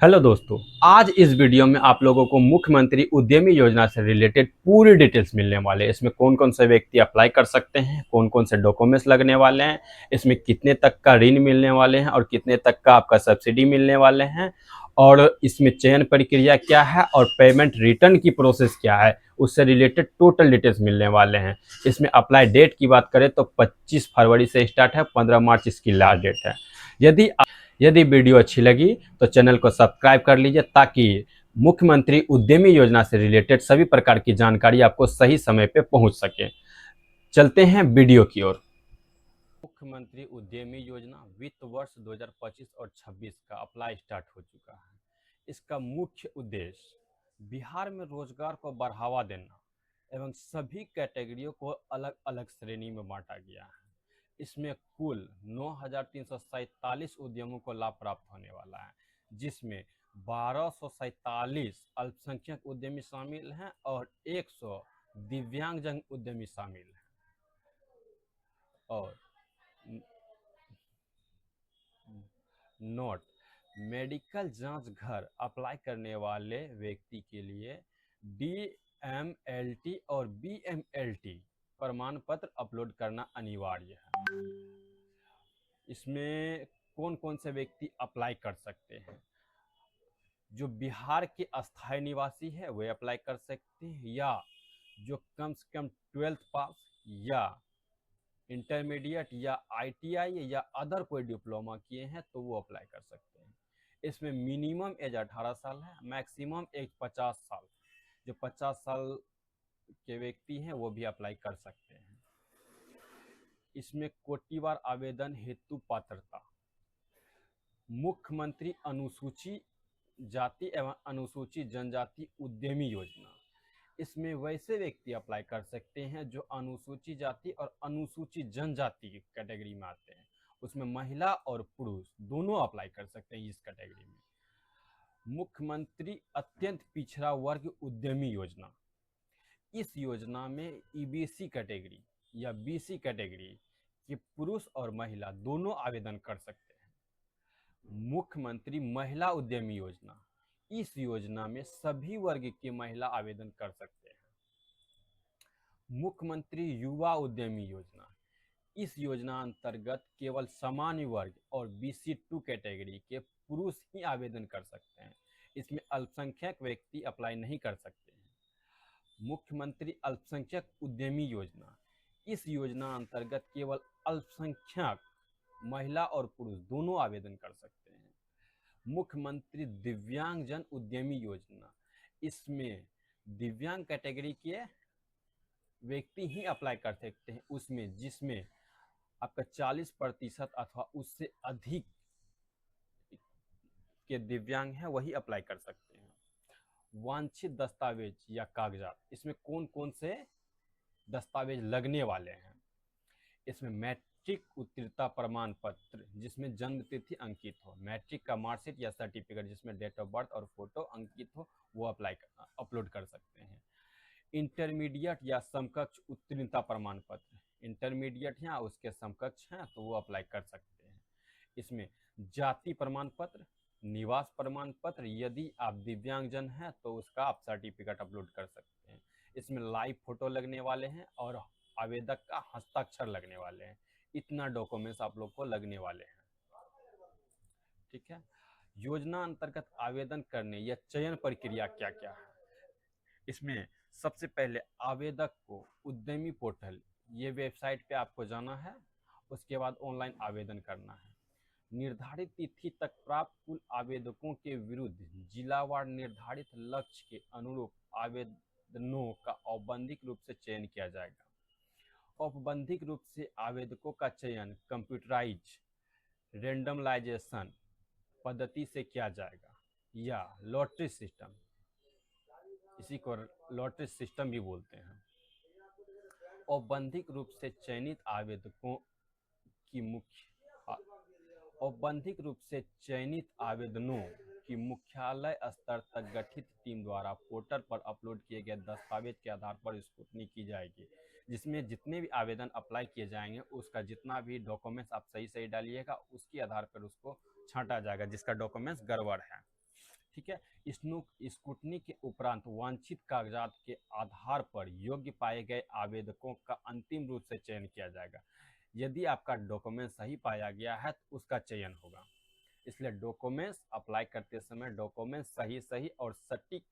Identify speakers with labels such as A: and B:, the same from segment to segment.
A: Hello दोस्तों, आज इस वीडियो में आप लोगों को मुख्यमंत्री उद्यमी योजना से रिलेटेड पूरी डिटेल्स मिलने वाले हैं। इसमें कौन कौन से व्यक्ति अप्लाई कर सकते हैं, कौन कौन से डॉक्यूमेंट्स लगने वाले हैं, इसमें कितने तक का ऋण मिलने वाले हैं और कितने तक का आपका सब्सिडी मिलने वाले हैं, और इसमें चयन प्रक्रिया क्या है और पेमेंट रिटर्न की प्रोसेस क्या है, उससे रिलेटेड टोटल डिटेल्स मिलने वाले हैं। इसमें अप्लाई डेट की बात करें तो 25 फरवरी से स्टार्ट है, 15 मार्च इसकी लास्ट डेट है। यदि यदि वीडियो अच्छी लगी तो चैनल को सब्सक्राइब कर लीजिए ताकि मुख्यमंत्री उद्यमी योजना से रिलेटेड सभी प्रकार की जानकारी आपको सही समय पे पहुंच सके। चलते हैं वीडियो की ओर। मुख्यमंत्री उद्यमी योजना वित्त वर्ष 2025 और 26 का अप्लाई स्टार्ट हो चुका है। इसका मुख्य उद्देश्य बिहार में रोजगार को बढ़ावा देना एवं सभी कैटेगरियों को अलग अलग श्रेणी में बांटा गया है। इसमें कुल 9,347 उद्यमों को लाभ प्राप्त होने वाला है, जिसमें 1,247 अल्पसंख्यक उद्यमी शामिल हैं और 100 दिव्यांगजन उद्यमी शामिल हैं। और नोट, मेडिकल जांच घर अप्लाई करने वाले व्यक्ति के लिए DMLT और BMLT प्रमाण पत्र अपलोड करना अनिवार्य है। इसमें कौन कौन से व्यक्ति अप्लाई कर सकते हैं? जो बिहार के अस्थायी निवासी है वे अप्लाई कर सकते हैं, या जो कम से कम 12th पास या इंटरमीडिएट या ITI या अदर कोई डिप्लोमा किए हैं तो वो अप्लाई कर सकते हैं। इसमें मिनिमम एज 18 साल है, मैक्सिमम एज 50 साल। जो 50 साल के व्यक्ति हैं वो भी अप्लाई कर सकते हैं। इसमें कोटिवार आवेदन हेतु पात्रता, मुख्यमंत्री अनुसूची जाति एवं अनुसूचित जनजाति उद्यमी योजना। इसमें वैसे व्यक्ति अप्लाई कर सकते हैं जो अनुसूचित जाति और अनुसूचित जनजाति की कैटेगरी में आते हैं। उसमें महिला और पुरुष दोनों अप्लाई कर सकते हैं इस कैटेगरी में। मुख्यमंत्री अत्यंत पिछड़ा वर्ग उद्यमी योजना, इस योजना में EBC कैटेगरी या BC कैटेगरी के पुरुष और महिला दोनों आवेदन कर सकते हैं। मुख्यमंत्री महिला उद्यमी योजना, इस योजना में सभी वर्ग की महिला आवेदन कर सकते हैं। मुख्यमंत्री युवा उद्यमी योजना, इस योजना अंतर्गत केवल सामान्य वर्ग और BC2 कैटेगरी के पुरुष ही आवेदन कर सकते हैं। इसमें अल्पसंख्यक व्यक्ति अप्लाई नहीं कर सकते हैं। मुख्यमंत्री अल्पसंख्यक उद्यमी योजना, इस योजना अंतर्गत केवल अल्पसंख्यक महिला और पुरुष दोनों आवेदन कर सकते हैं। मुख्यमंत्री दिव्यांगजन उद्यमी योजना, इसमें दिव्यांग कैटेगरी के व्यक्ति ही अप्लाई कर सकते हैं, उसमें जिसमें आपका 40% अथवा उससे अधिक के दिव्यांग हैं वही अप्लाई कर सकते हैं। वांछित दस्तावेज या कागजात, इसमें कौन कौन से दस्तावेज लगने वाले हैं? इसमें मैट्रिक उत्तीर्णता प्रमाण पत्र जिसमें जन्म तिथि अंकित हो, मैट्रिक का मार्कशीट या सर्टिफिकेट जिसमें डेट ऑफ बर्थ और फोटो अंकित हो, वो अपलोड कर सकते हैं। इंटरमीडिएट या समकक्ष उत्तीर्णता प्रमाण पत्र, इंटरमीडिएट या उसके समकक्ष हैं तो वो अप्लाई कर सकते हैं। इसमें जाति प्रमाण पत्र, निवास प्रमाण पत्र, यदि आप दिव्यांगजन हैं तो उसका आप सर्टिफिकेट अपलोड कर सकते हैं। इसमें लाइव फोटो लगने वाले हैं और आवेदक का हस्ताक्षर लगने वाले हैं। इतना डॉक्यूमेंट्स आप लोग को लगने वाले हैं। ठीक है। योजना अंतर्गत आवेदन करने या चयन प्रक्रिया क्या क्या है? इसमें सबसे पहले आवेदक को उद्यमी पोर्टल, ये वेबसाइट पे आपको जाना है, उसके बाद ऑनलाइन आवेदन करना है। निर्धारित तिथि तक प्राप्त कुल आवेदकों के विरुद्ध जिलावार निर्धारित लक्ष्य के अनुरूप आवेदनों का औपबंधिक रूप से चयन किया जाएगा। औपबंधिक रूप से आवेदकों का चयन कंप्यूटराइज रेंडमलाइजेशन पद्धति से किया जाएगा या लॉटरी सिस्टम, इसी को लॉटरी सिस्टम भी बोलते हैं। औपबंधिक रूप से चयनित आवेदकों की औपबंधिक रूप से चयनित आवेदनों की मुख्यालय स्तर तक गठित टीम द्वारा पोर्टल पर अपलोड किए गए दस्तावेज के आधार पर स्क्रूटनी की जाएगी, जिसमें जितने भी आवेदन अप्लाई किए जाएंगे उसका जितना भी डॉक्यूमेंट्स आप सही सही डालिएगा उसके आधार पर उसको छांटा जाएगा जिसका डॉक्यूमेंट्स गड़बड़ है। ठीक है। स्क्रूटनी के उपरांत वांछित कागजात के आधार पर योग्य पाए गए आवेदकों का अंतिम रूप से चयन किया जाएगा। यदि आपका डॉक्यूमेंट सही पाया गया है तो उसका चयन होगा। इसलिए डॉक्यूमेंट्स अप्लाई करते समय डॉक्यूमेंट सही सही और सटीक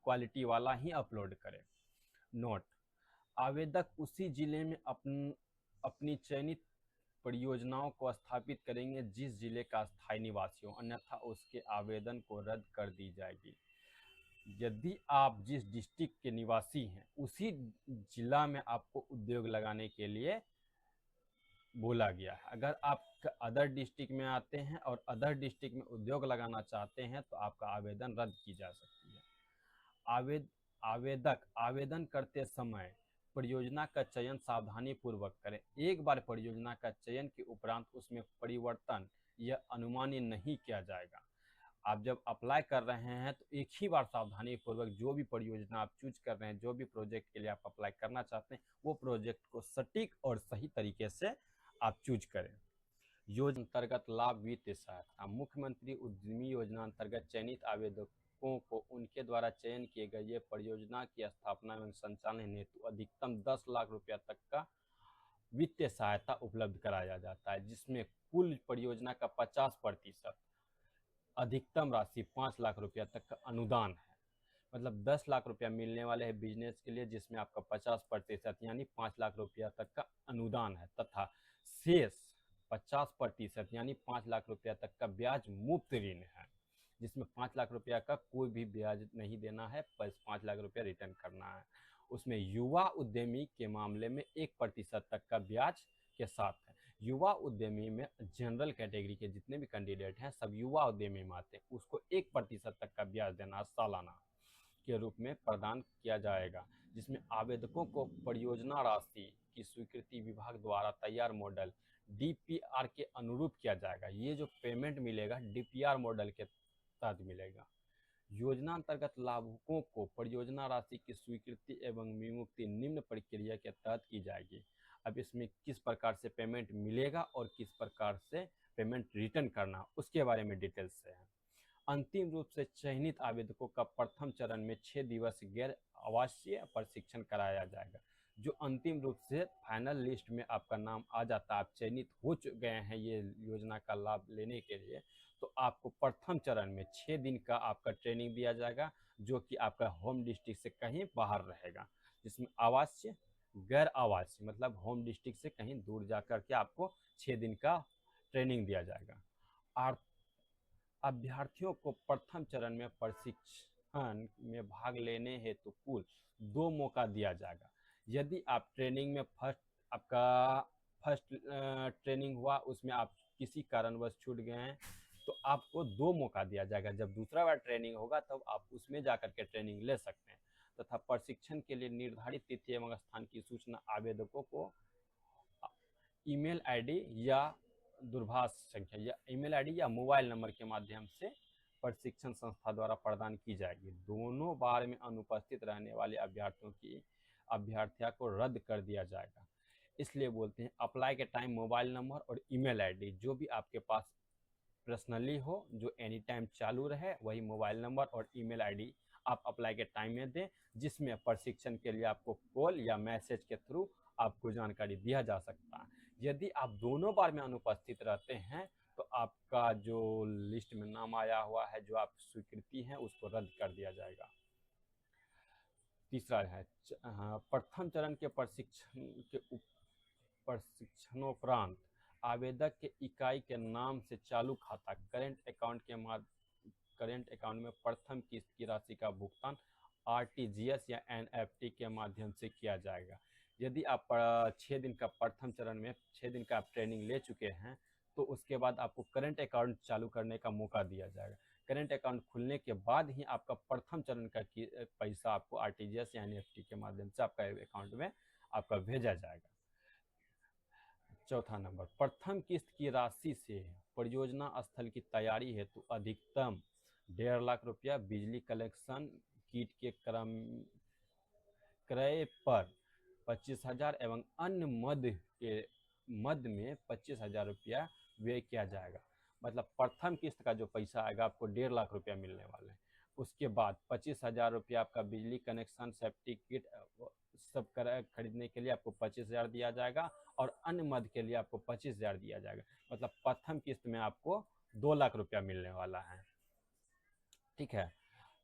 A: क्वालिटी वाला ही अपलोड करें। नोट: आवेदक उसी जिले में अपनी चयनित परियोजनाओं को स्थापित करेंगे जिस जिले का स्थायी निवासी हो, अन्यथा उसके आवेदन को रद्द कर दी जाएगी। यदि आप जिस डिस्ट्रिक्ट के निवासी हैं उसी जिला में आपको उद्योग लगाने के लिए बोला गया है। अगर आप अदर डिस्ट्रिक्ट में आते हैं और अदर डिस्ट्रिक्ट में उद्योग लगाना चाहते हैं तो आपका आवेदन रद्द की जा सकती है। आवेदक आवेदन करते समय परियोजना का चयन सावधानी पूर्वक करें। एक बार परियोजना का चयन के उपरांत उसमें परिवर्तन या अनुमानी नहीं किया जाएगा। आप जब अप्लाई कर रहे हैं तो एक ही बार सावधानी पूर्वक जो भी परियोजना आप चूज कर रहे हैं, जो भी प्रोजेक्ट के लिए आप अप्लाई करना चाहते हैं, वो प्रोजेक्ट को सटीक और सही तरीके से आप चूज करें। योजना अंतर्गत लाभ वित्तीय सहायता: मुख्यमंत्री उद्यमी योजना अंतर्गत चयनित आवेदकों को उनके द्वारा चयन किए गए परियोजना की स्थापना एवं संचालन हेतु अधिकतम 10 लाख रुपया तक का वित्तीय सहायता उपलब्ध कराया जाता है, जिसमें कुल परियोजना का 50% अधिकतम राशि 5 लाख रुपया तक का अनुदान है। मतलब 10 लाख रुपया मिलने वाले हैं बिजनेस के लिए, जिसमें आपका 50% यानी 5 लाख रुपया तक का अनुदान है, तथा शेष 50% यानी 5 लाख रुपया तक का ब्याज मुक्त ऋण है, जिसमें 5 लाख रुपया का कोई भी ब्याज नहीं देना है, बस 5 लाख रुपया रिटर्न करना है। उसमें युवा उद्यमी के मामले में 1% तक का ब्याज के साथ है। युवा उद्यमी में जनरल कैटेगरी के जितने भी कैंडिडेट हैं सब युवा उद्यमी में आते हैं, उसको 1% तक का ब्याज देना सालाना के रूप में प्रदान किया जाएगा, जिसमें आवेदकों को परियोजना राशि की स्वीकृति विभाग द्वारा तैयार मॉडल डीपीआर के अनुरूप किया जाएगा। ये जो पेमेंट मिलेगा डीपीआर मॉडल के तहत मिलेगा। योजना अंतर्गत लाभुकों को परियोजना राशि की स्वीकृति एवं विमुक्ति निम्न प्रक्रिया के तहत की जाएगी। अब इसमें किस प्रकार से पेमेंट मिलेगा और किस प्रकार से पेमेंट रिटर्न करना, उसके बारे में डिटेल्स से है। अंतिम रूप से चयनित आवेदकों का प्रथम चरण में 6 दिवसीय गैर आवासीय प्रशिक्षण कराया जाएगा। जो अंतिम रूप से फाइनल लिस्ट में आपका नाम आ जाता है, आप चयनित हो गए हैं ये योजना का लाभ लेने के लिए, तो आपको प्रथम चरण में 6 दिन का आपका ट्रेनिंग दिया जाएगा, जो कि आपका होम डिस्ट्रिक्ट से कहीं बाहर रहेगा, जिसमें आवासीय गैर आवासीय मतलब होम डिस्ट्रिक्ट से कहीं दूर जाकर के आपको 6 दिन का ट्रेनिंग दिया जाएगा। अभ्यर्थियों को प्रथम चरण में प्रशिक्षण में भाग लेने हेतु कुल 2 मौका दिया जाएगा। यदि आप ट्रेनिंग में फर्स्ट ट्रेनिंग हुआ, उसमें आप किसी कारणवश छूट गए हैं, तो आपको 2 मौका दिया जाएगा। जब दूसरा बार ट्रेनिंग होगा तब आप उसमें जाकर के ट्रेनिंग ले सकते हैं, तथा प्रशिक्षण के लिए निर्धारित तिथि एवं स्थान की सूचना आवेदकों को ईमेल आईडी या दूरभाष संख्या या ईमेल आईडी या मोबाइल नंबर के माध्यम से प्रशिक्षण संस्था द्वारा प्रदान की जाएगी। दोनों बार में अनुपस्थित रहने वाले अभ्यर्थियों को रद्द कर दिया जाएगा। इसलिए बोलते हैं अप्लाई के टाइम मोबाइल नंबर और ईमेल आईडी जो भी आपके पास पर्सनली हो, जो एनी टाइम चालू रहे, वही मोबाइल नंबर और ईमेल आईडी आप अप्लाई के टाइम में दें, जिसमें प्रशिक्षण के लिए आपको कॉल या मैसेज के थ्रू आपको जानकारी दिया जा सकता है। यदि आप दोनों बार में अनुपस्थित रहते हैं तो आपका जो लिस्ट में नाम आया हुआ है, जो आप स्वीकृति है, उसको रद्द कर दिया जाएगा। तीसरा है प्रथम चरण के प्रशिक्षणोपरांत आवेदक के इकाई के नाम से चालू खाता करेंट अकाउंट में प्रथम किस्त की राशि का भुगतान आरटीजीएस या एनएफटी के माध्यम से किया जाएगा। यदि आप 6 दिन का प्रथम चरण में 6 दिन का आप ट्रेनिंग ले चुके हैं तो उसके बाद आपको करंट अकाउंट चालू करने का मौका दिया जाएगा। करंट अकाउंट खुलने के बाद ही आपका प्रथम चरण का पैसा आपको आरटीजीएस या एनएफटी के माध्यम से आपका अकाउंट में आपका भेजा जाएगा। चौथा नंबर, प्रथम किस्त की राशि से परियोजना स्थल की तैयारी हेतु अधिकतम 1.5 लाख रुपया, बिजली कलेक्शन किट के क्रय पर 25,000 एवं अन्य मद में 25,000 रुपया व्यय किया जाएगा। मतलब प्रथम किस्त का जो पैसा आएगा आपको 1.5 लाख रुपया मिलने वाले हैं। उसके बाद 25,000 रुपया आपका बिजली कनेक्शन, सेफ्टी किट सब खरीदने के लिए आपको 25,000 दिया जाएगा, और अन्य मद के लिए आपको 25,000 दिया जाएगा। मतलब प्रथम किस्त में आपको 2 लाख रुपया मिलने वाला है। ठीक है।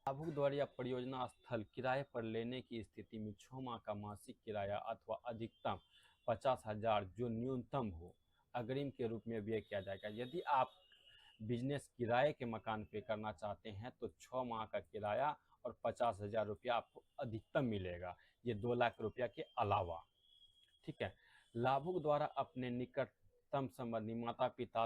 A: लाभुक द्वारा या परियोजना स्थल किराए पर लेने की स्थिति में 6 माह का मासिक किराया अथवा अधिकतम 50,000 जो न्यूनतम हो अग्रिम के रूप में व्यय किया जाएगा। यदि आप बिजनेस किराए के मकान पे करना चाहते हैं तो 6 माह का किराया और 50,000 रुपया आपको अधिकतम मिलेगा, ये 2 लाख रुपया के अलावा। ठीक है। लाभुक द्वारा अपने निकटतम संबंधी माता पिता,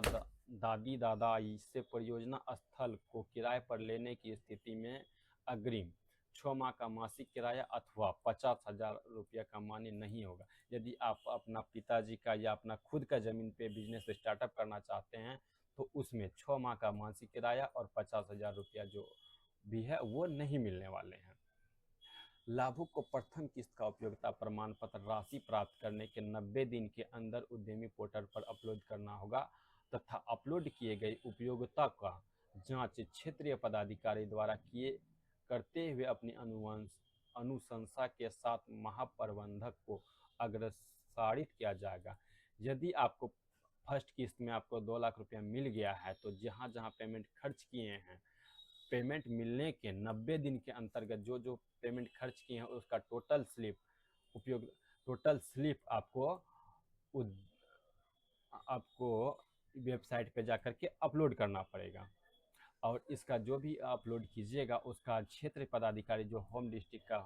A: दादी दादा से परियोजना स्थल को किराए पर लेने की स्थिति में अग्रिम 6 माह का मासिक किराया अथवा 50,000 रुपया का मान्य नहीं होगा। यदि आप अपना पिताजी का या अपना खुद का जमीन पे बिजनेस स्टार्टअप करना चाहते हैं तो उसमें 6 माह का मासिक किराया और 50,000 रुपया जो भी है वो नहीं मिलने वाले हैं। लाभुक को प्रथम किस्त का उपयोगिता प्रमाण पत्र राशि प्राप्त करने के 90 दिन के अंदर उद्यमी पोर्टल पर अपलोड करना होगा तथा अपलोड किए गए उपयोगिता का जांच क्षेत्रीय पदाधिकारी द्वारा किए करते हुए अपनी अनुशंसा के साथ महाप्रबंधक को अग्रसारित किया जाएगा। यदि आपको फर्स्ट किस्त में आपको 2 लाख रुपया मिल गया है तो जहां जहां पेमेंट खर्च किए हैं, पेमेंट मिलने के 90 दिन के अंतर्गत जो जो पेमेंट खर्च किए हैं उसका टोटल स्लिप आपको वेबसाइट पे जाकर के अपलोड करना पड़ेगा। और इसका जो भी अपलोड कीजिएगा उसका क्षेत्र पदाधिकारी जो होम डिस्ट्रिक्ट का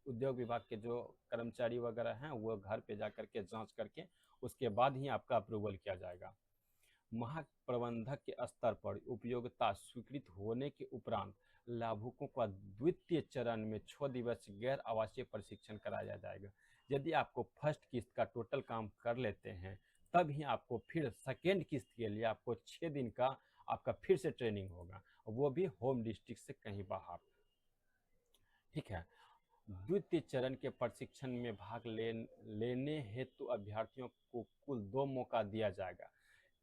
A: उद्योग विभाग के जो कर्मचारी वगैरह हैं वो घर पे जाकर के जांच करके उसके बाद ही आपका अप्रूवल किया जाएगा। महाप्रबंधक के स्तर पर उपयोगिता स्वीकृत होने के उपरांत लाभुकों का द्वितीय चरण में 6 दिवसीय गैर आवासीय प्रशिक्षण कराया जाएगा। यदि आपको फर्स्ट किस्त का टोटल काम कर लेते हैं तब ही आपको फिर सेकेंड किस्त के लिए आपको 6 दिन का आपका फिर से ट्रेनिंग होगा, वो भी होम डिस्ट्रिक्ट से कहीं बाहर। ठीक है। द्वितीय चरण के प्रशिक्षण में भाग लेने हेतु अभ्यर्थियों को कुल 2 मौका दिया जाएगा।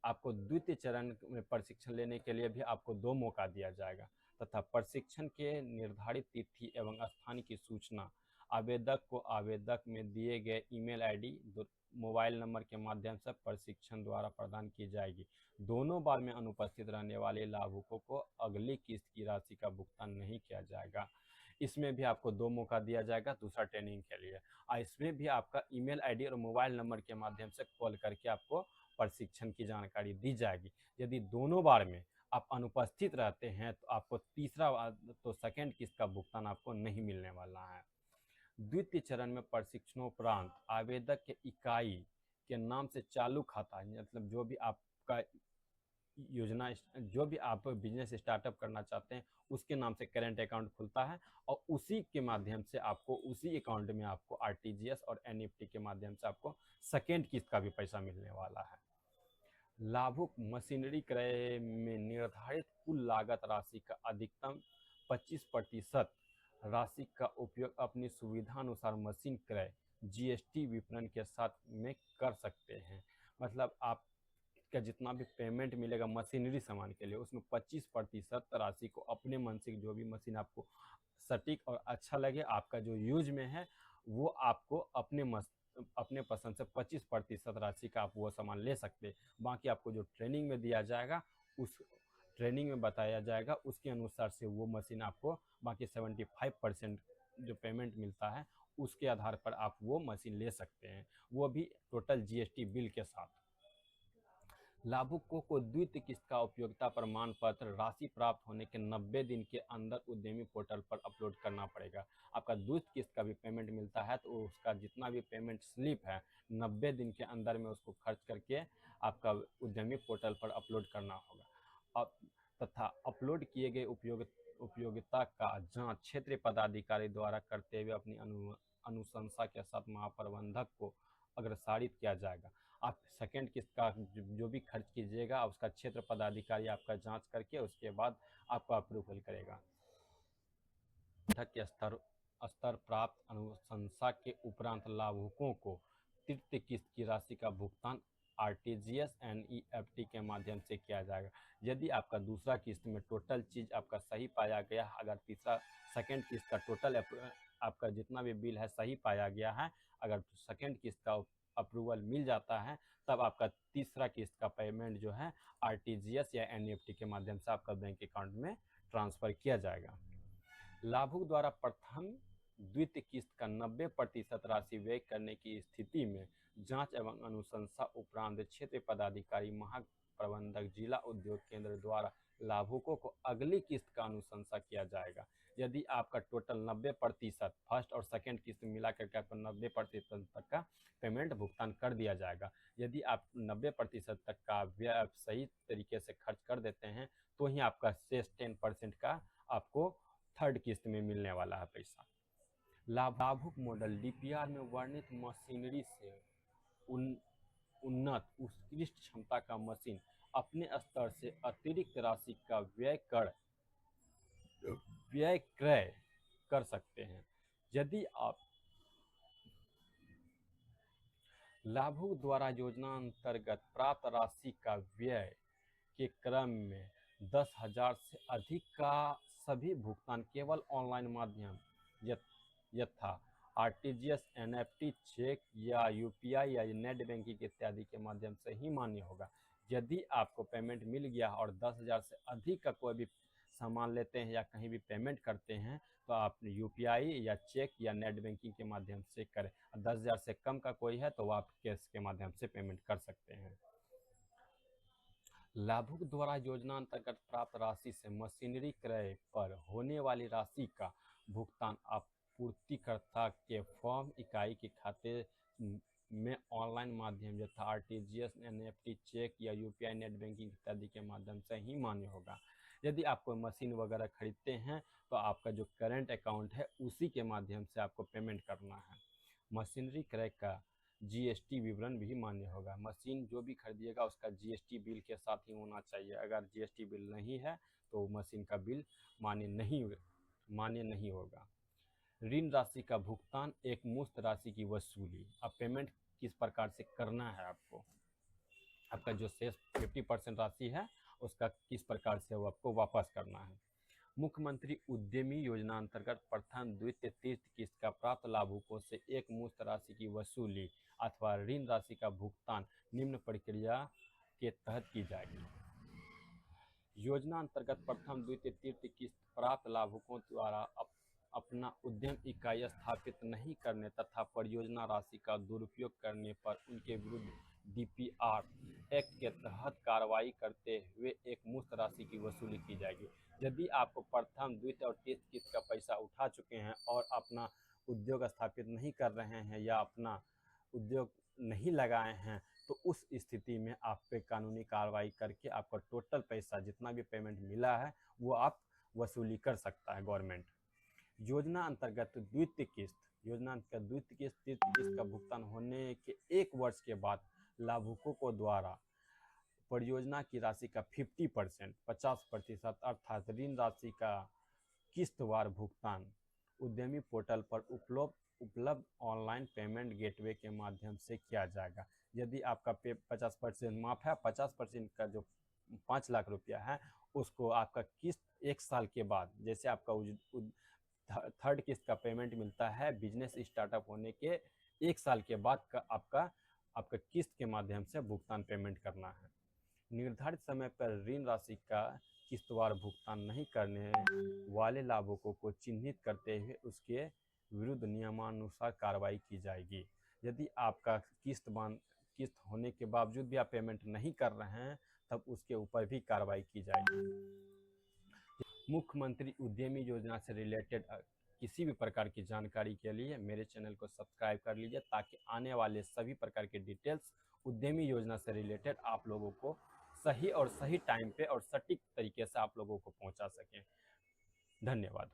A: आपको द्वितीय चरण में प्रशिक्षण लेने के लिए भी आपको 2 मौका दिया जाएगा तथा प्रशिक्षण के निर्धारित तिथि एवं स्थान की सूचना आवेदक को आवेदक में दिए गए ईमेल आईडी, मोबाइल नंबर के माध्यम से प्रशिक्षण द्वारा प्रदान की जाएगी। दोनों बार में अनुपस्थित रहने वाले लाभुकों को अगली किस्त की राशि का भुगतान नहीं किया जाएगा। इसमें भी आपको 2 मौका दिया जाएगा दूसरा ट्रेनिंग के लिए, और इसमें भी आपका ईमेल आईडी और मोबाइल नंबर के माध्यम से कॉल करके आपको प्रशिक्षण की जानकारी दी जाएगी। यदि दोनों बार में आप अनुपस्थित रहते हैं तो आपको सेकेंड किस्त का भुगतान आपको नहीं मिलने वाला है। द्वितीय चरण में प्रशिक्षणोपरांत आवेदक के इकाई के नाम से चालू खाता, मतलब जो भी आपका योजना, जो भी आप बिजनेस स्टार्टअप करना चाहते हैं उसके नाम से करेंट अकाउंट खुलता है और उसी के माध्यम से आपको उसी अकाउंट में आपको आरटीजीएस और एनईएफटी के माध्यम से आपको सेकेंड किस्त का भी पैसा मिलने वाला है। लाभुक मशीनरी क्रय में निर्धारित कुल लागत राशि का अधिकतम 25% राशि का उपयोग अपनी सुविधानुसार मशीन क्रय जीएसटी विपणन के साथ में कर सकते हैं। मतलब आपका जितना भी पेमेंट मिलेगा मशीनरी सामान के लिए उसमें 25% राशि को अपने मन से जो भी मशीन आपको सटीक और अच्छा लगे, आपका जो यूज में है वो आपको अपने पसंद से 25% राशि का आप वो सामान ले सकते हैं। बाकी आपको जो ट्रेनिंग में दिया जाएगा उस ट्रेनिंग में बताया जाएगा उसके अनुसार से वो मशीन आपको बाकी 75% जो पेमेंट मिलता है उसके आधार पर आप वो मशीन ले सकते हैं, वो भी टोटल जीएसटी बिल के साथ। लाभुकों को द्वितीय किस्त का उपयोगिता प्रमाण पत्र राशि प्राप्त होने के 90 दिन के अंदर उद्यमी पोर्टल पर अपलोड करना पड़ेगा। आपका द्वितीय किस्त का भी पेमेंट मिलता है तो उसका जितना भी पेमेंट स्लिप है 90 दिन के अंदर में उसको खर्च करके आपका उद्यमी पोर्टल पर अपलोड करना होगा। तथा अपलोड किए गए उपयोगिता का जांच क्षेत्रीय पदाधिकारी द्वारा करते हुए अपनी अनुशंसा के साथ महाप्रबंधक को अग्रसारित किया जाएगा। आप सेकेंड किस्त का जो भी खर्च कीजिएगा उसका क्षेत्र पदाधिकारी आपका जांच करके उसके बाद आपको अप्रूवल करेगा। के स्तर प्राप्त अनुशंसा के उपरांत लाभुकों को तृतीय किस्त की राशि का भुगतान आरटीजीएस एनईएफटी के माध्यम से किया जाएगा। यदि आपका दूसरा किस्त में टोटल चीज़ आपका सही पाया गया, अगर तीसरा सेकंड किस्त का टोटल आपका जितना भी बिल है सही पाया गया है, अगर सेकंड किस्त का अप्रूवल मिल जाता है, तब आपका तीसरा किस्त का पेमेंट जो है आरटीजीएस या एनईएफटी के माध्यम से आपका बैंक अकाउंट में ट्रांसफ़र किया जाएगा। लाभुक द्वारा प्रथम द्वितीय किस्त का 90% राशि व्यय करने की स्थिति में जांच एवं अनुशंसा उपरांत क्षेत्र पदाधिकारी महाप्रबंधक जिला उद्योग केंद्र द्वारा लाभुकों को अगली किस्त का अनुशंसा किया जाएगा। यदि आपका टोटल 90% फर्स्ट और सेकंड किस्त मिला करके आपको 90% तक का पेमेंट भुगतान कर दिया जाएगा। यदि आप 90% तक का व्यय सही तरीके से खर्च कर देते हैं तो ही आपका शेष 10% का आपको थर्ड किस्त में मिलने वाला है पैसा। लाभुक मॉडल डीपीआर में वर्णित मशीनरी से उन्नत उत्कृष्ट क्षमता का मशीन अपने स्तर से अतिरिक्त राशि का व्यय क्रय कर सकते हैं। यदि आप लाभुक द्वारा योजना अंतर्गत प्राप्त राशि का व्यय के क्रम में 10,000 से अधिक का सभी भुगतान केवल ऑनलाइन माध्यम यथा आरटीजीएस, एनईएफटी, चेक या यूपीआई या नेट बैंकिंग इत्यादि के माध्यम से ही मान्य होगा। यदि आपको पेमेंट मिल गया और 10,000 से अधिक का कोई भी सामान लेते हैं या कहीं भी पेमेंट करते हैं तो आप यूपीआई या चेक या नेट बैंकिंग के माध्यम से करें। 10,000 से कम का कोई है तो आप कैश के माध्यम से पेमेंट कर सकते हैं। लाभुक द्वारा योजना अंतर्गत प्राप्त राशि से मशीनरी क्रय पर होने वाली राशि का भुगतान आपूर्तिकर्ता के फर्म इकाई के खाते में ऑनलाइन माध्यम यथा आरटीजीएस, एनईएफटी, चेक या यूपीआई, नेट बैंकिंग इत्यादि के माध्यम से ही मान्य होगा। यदि आप कोई मशीन वगैरह खरीदते हैं तो आपका जो करंट अकाउंट है उसी के माध्यम से आपको पेमेंट करना है। मशीनरी क्रय का जीएसटी विवरण भी मान्य होगा। मशीन जो भी खरीदिएगा उसका जीएसटी बिल के साथ ही होना चाहिए। अगर जीएसटी बिल नहीं है तो मशीन का बिल मान्य नहीं होगा। ऋण राशि का भुगतान, एक मुश्त राशि की वसूली। अब पेमेंट किस प्रकार से करना है आपको, आपका जो शेष 50% राशि है उसका किस प्रकार से वो आपको वापस करना है। मुख्यमंत्री उद्यमी योजना अंतर्गत प्रथम द्वितीय तृतीय किस्त का प्राप्त लाभुकों से एक मुश्त राशि की वसूली अथवा ऋण राशि का भुगतान निम्न प्रक्रिया के तहत की जाएगी। योजना अंतर्गत प्रथम द्वितीय तृतीय किस्त प्राप्त लाभुकों द्वारा अपना उद्यम इकाई स्थापित नहीं करने तथा परियोजना राशि का दुरुपयोग करने पर उनके विरुद्ध डीपीआर एक्ट के तहत कार्रवाई करते हुए एक मुश्त राशि की वसूली की जाएगी। यदि आप प्रथम द्वितीय और तृतीय किस्त का पैसा उठा चुके हैं और अपना उद्योग स्थापित नहीं कर रहे हैं या अपना उद्योग नहीं लगाए हैं तो उस स्थिति में आप पे कानूनी कार्रवाई करके आपका टोटल पैसा जितना भी पेमेंट मिला है वो आप वसूली कर सकता है गवर्नमेंट। योजना अंतर्गत द्वितीय किस्त तृतीय किस्त का भुगतान होने के 1 वर्ष के बाद लाभुकों को द्वारा परियोजना की राशि का 50% अर्थात ऋण राशि का किस्तवार भुगतान उद्यमी पोर्टल पर उपलब्ध ऑनलाइन पेमेंट गेटवे के माध्यम से किया जाएगा। यदि आपका 50% माफ है, 50% का जो 5 लाख रुपया है उसको आपका किस्त 1 साल के बाद, जैसे आपका थर्ड किस्त का पेमेंट मिलता है बिजनेस स्टार्टअप होने के 1 साल के बाद का आपका किस्त के माध्यम से भुगतान पेमेंट करना है। निर्धारित समय पर ऋण राशि का किस्तवार भुगतान नहीं करने वाले लाभुकों को चिन्हित करते हुए उसके विरुद्ध नियमानुसार कार्रवाई की जाएगी। यदि आपका किस्त होने के बावजूद भी आप पेमेंट नहीं कर रहे हैं तब उसके ऊपर भी कार्रवाई की जाएगी। मुख्यमंत्री उद्यमी योजना से रिलेटेड किसी भी प्रकार की जानकारी के लिए मेरे चैनल को सब्सक्राइब कर लीजिए ताकि आने वाले सभी प्रकार के डिटेल्स उद्यमी योजना से रिलेटेड आप लोगों को सही टाइम पे और सटीक तरीके से आप लोगों को पहुंचा सकें। धन्यवाद।